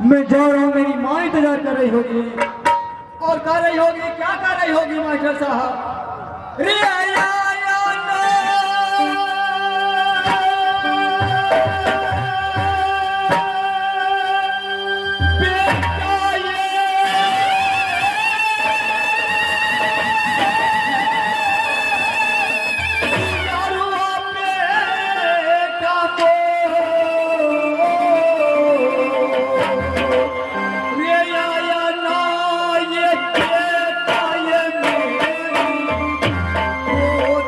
मैं जा रहा हूँ, मेरी माँ इंतजार कर रही होगी। और कर रही होगी, क्या कर रही होगी मास्टर साहब? रे आया Oh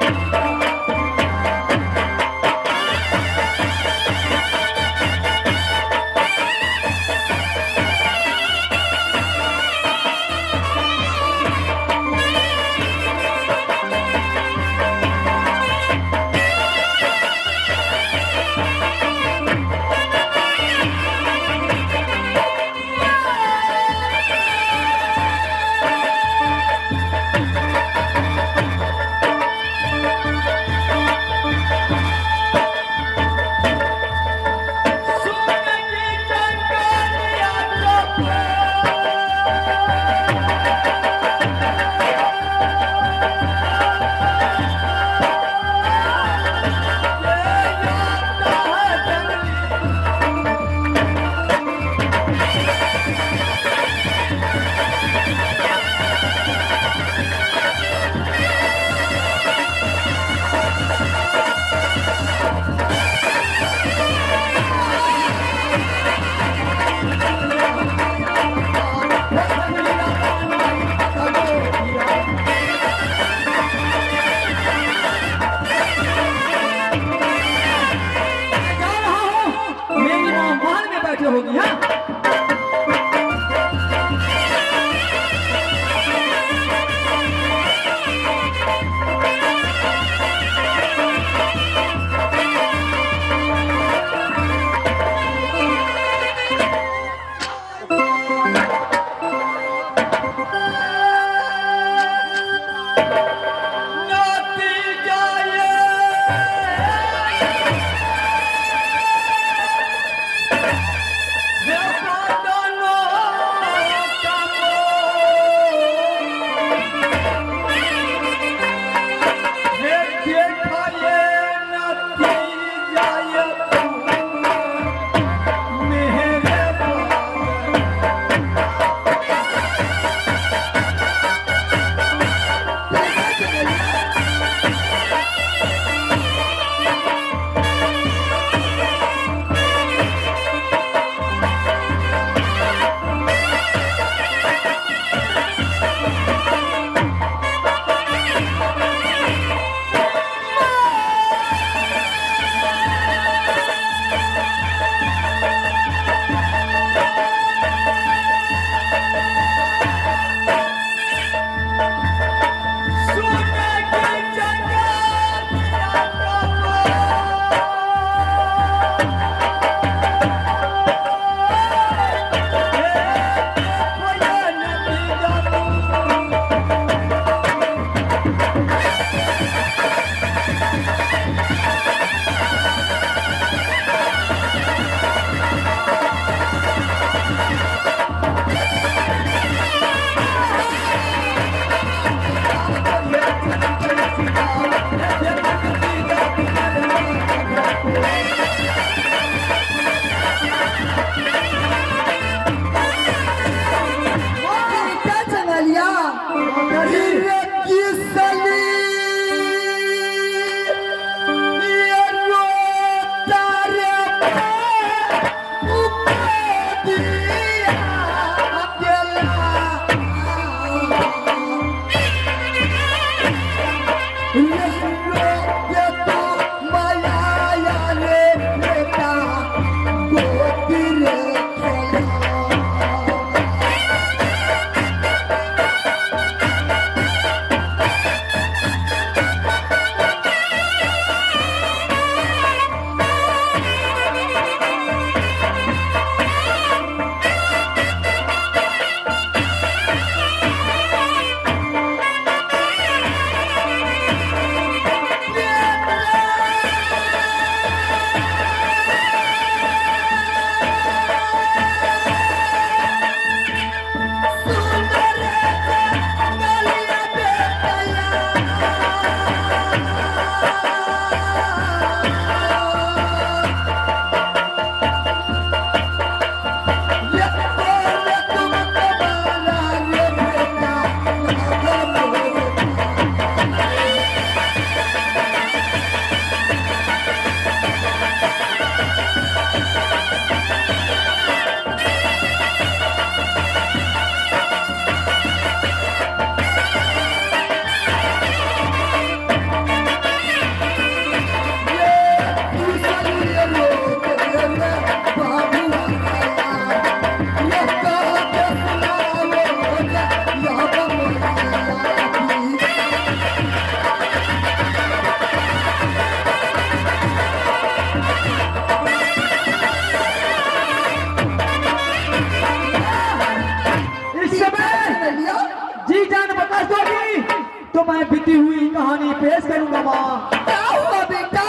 तो मैं बीती हुई कहानी पेश करूंगा माँ। क्या हुआ बेटा?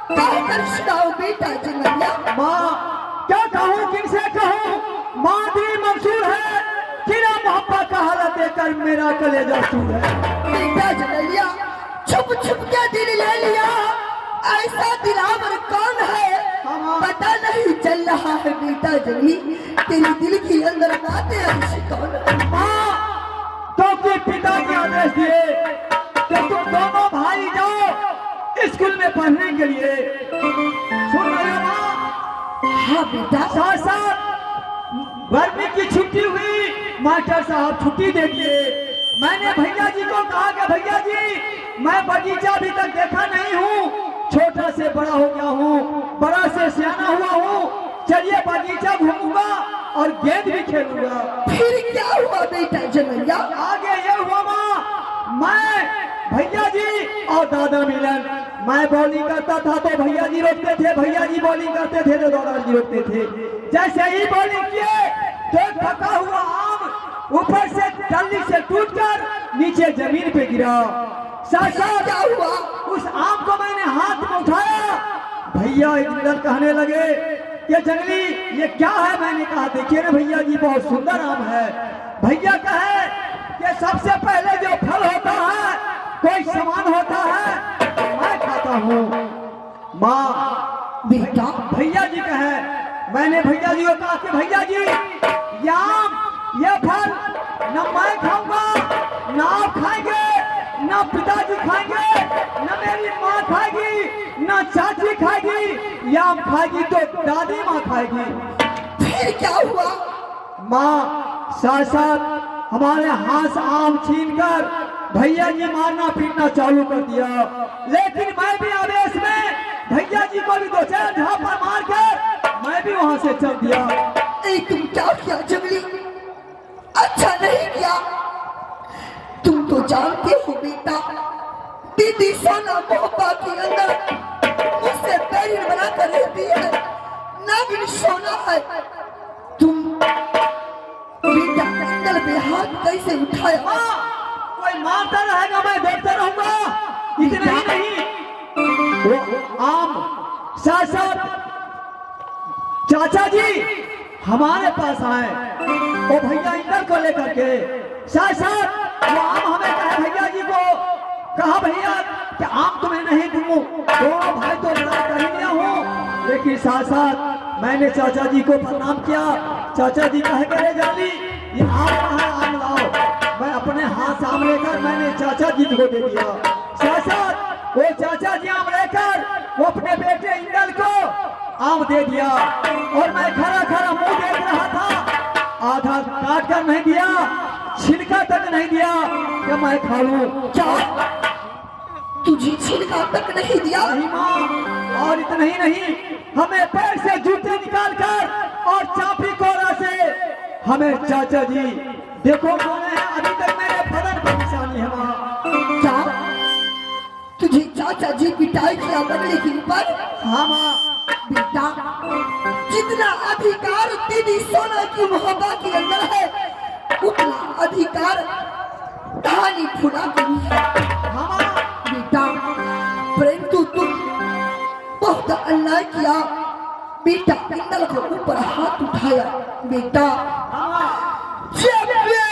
कहकर सुनाओ बेटा जनैया। माँ क्या कहूँ, किनसे कहूँ? माँ दिल मंसूर है, किरा मोहब्बत का हालत देकर मेरा कलेजा सूर है। बेटा जनैया छुप छुप के दिल ले लिया, ऐसा दिलावर कौन है पता नहीं चल रहा है बेटा जनी, तेरे दिल के अंदर बातें ऐसी कौन है? माँ क्योंकि पिता के आदेश दिए कि तुम दोनों भाई जाओ स्कूल में पढ़ने के लिए। सुन रहे हो माँ? हाँ बेटा। साथ साथ गर्मी की छुट्टी हुई, मास्टर साहब छुट्टी दे दिए। मैंने भैया जी को कहा कि भैया जी मैं बगीचा अभी तक देखा नहीं हूँ, छोटा से बड़ा हो गया हूँ, बड़ा से सियाना हुआ हूँ, चलिए बगीचा घूमूंगा और गेंद भी खेलूंगा। फिर क्या हुआ बेटा जनैया? आगे ये हुआ माँ, मैं भैया जी और दादा मिलन, मैं बॉलिंग करता था तो भैया जी रोकते थे, भैया जी बॉलिंग करते थे तो दादा जी रोकते थे। जैसे ही बॉलिंग किए तो पका हुआ आम ऊपर से टल्ली से टूटकर नीचे जमीन पे गिरा। साथ साथ क्या हुआ? उस आम को मैंने हाथ में उठाया, भैया इधर कहने लगे ये जंगली ये क्या है? मैंने कहा देखिए ना भैया जी बहुत सुंदर आम है। भैया कहे कि सबसे पहले जो फल होता है कोई सामान होता है तो मैं खाता हूँ। माँ बेटा भैया जी कहे, मैंने भैया जी को कहा कि भैया जी ये आम ये फल न मैं खाऊंगा, न आप खाएंगे, न पिताजी खाएंगे, न मेरी माँ खाएगी, न चाची खाएगी, या आम खाएगी तो दादी माँ खाएगी। फिर क्या हुआ? माँ साथ साथ हमारे हाथ से आम छीनकर भैया जी मारना पीटना चालू कर दिया, लेकिन मैं भी आवेश में भैया जी को भी दो चार झापड़ मार कर मैं भी वहां से चल दिया। तुम क्या किया जंगली? अच्छा नहीं किया। तुम तो जानते हो बेटा दीदी सोना मोहब्बत के अंदर मुझसे पैर बना कर रहती है, नागिन सोना है। तुम बेटा अंदर पे हाथ कैसे उठाया? कोई मारता रहेगा मैं देखता रहूंगा। इतना ही नहीं, वो आम साथ साथ चाचा जी हमारे पास आए, वो भैया इंदर को लेकर के साथ साथ वो आम हमें कहे भैया जी को कहा भैया कि आम तुम्हें नहीं दूं, दोनों भाई तो लड़ा कर ही लिया हूँ। लेकिन साथ साथ मैंने चाचा जी को प्रणाम किया, चाचा जी कहे करे जाली ये आम कहाँ, आम लाओ। मैं अपने हाथ से आम लेकर मैंने चाचा जी को दे दिया। साथ साथ वो चाचा जी आम लेकर वो अपने बेटे इंदल को आम दे दिया, और मैं खड़ा खड़ा मुंह देख रहा था, आधा काट कर नहीं दिया, छिलका तक नहीं दिया कि मैं खा लूं। क्या तुझे छिलका तक नहीं दिया? नहीं माँ, और इतना ही नहीं, हमें पैर से जूते निकाल कर और चापी कोरा से हमें चाचा जी देखो कौन है, अभी तक मेरे बदन पर निशानी है माँ। क्या तुझे चाचा जी पिटाई किया बदले के ऊपर? हाँ माँ। बेटा जितना अधिकार दीदी सोना की मोहब्बत के अंदर है उतना अधिकार कहानी फुला के भी है। हाँ माँ। बेटा परंतु तुम बहुत अन्याय किया बेटा, इंदल को ऊपर हाथ उठाया। बेटा जब बेटा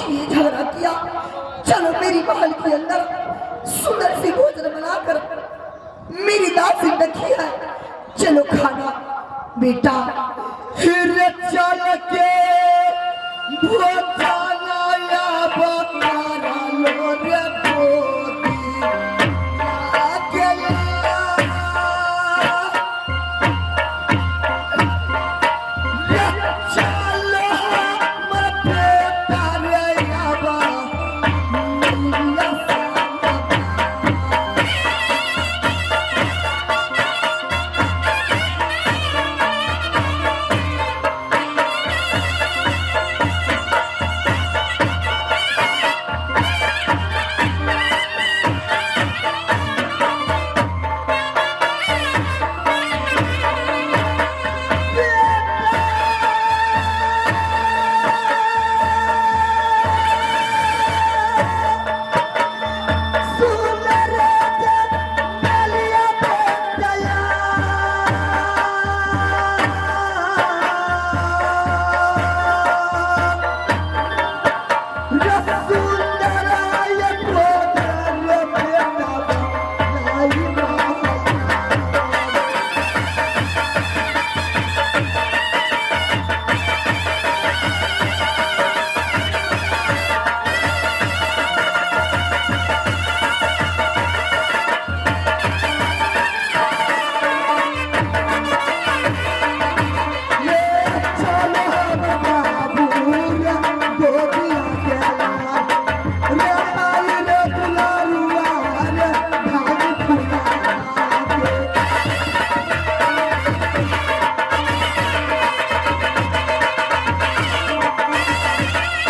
ये झगड़ा किया। चलो मेरी महल के अंदर सुंदर सी भोजन बनाकर मेरी दासी रखी है, चलो खाना बेटा। फिर चल के भोजन